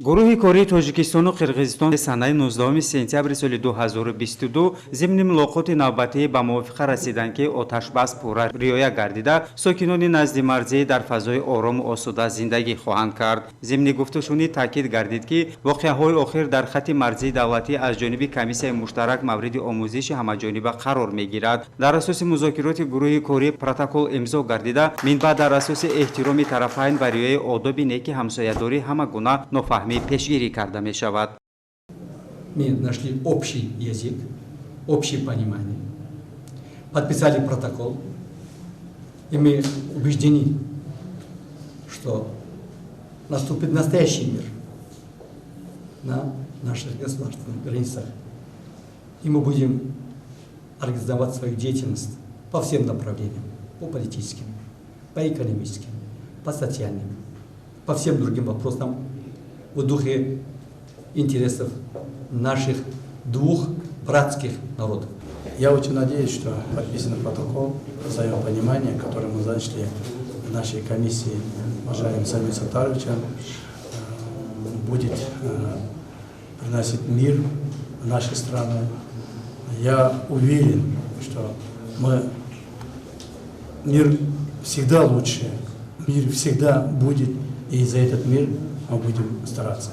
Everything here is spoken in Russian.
гурӯҳи кории Тоҷикистону Қирғизистон санаи 19 сентябри соли 2022 зимни мулоқоти навбатӣ ба мувофиқа расиданд ки оташбас пурра риоя гардида сокинони назди марзӣ дар фазои орому осуда зиндагӣ хоҳанд кард. Зимни гуфтушунӣ таъкид гардид ки воқеаҳои охир дар хатти марзии давлатӣ аз ҷониби комиссияи муштарак мавриди омӯзиши ҳамаҷониба қарор мегирад. Дар асоси музокироти гурӯҳи корӣ протокол имзо гардида минбаъд дар асоси эҳтироми тарафайн ба риояи одоби неки ҳамсоядорӣ ҳама гуна нофаҳмӣ пешгирӣ карда мешавад. Мы нашли общий язык, общее понимание, подписали протокол, и мы убеждены, что наступит настоящий мир на наших государственных границах. И мы будем организовать свою деятельность по всем направлениям, по политическим, по экономическим, по социальным, по всем другим вопросам в духе интересов наших двух братских народов. Я очень надеюсь, что подписанный протокол взаимопонимания, который мы зачли в нашей комиссии уважаемым Самиром Саттаровичем, будет приносить мир в наши страны. Я уверен, что мир всегда лучше, мир всегда будет, и за этот мир мы будем стараться.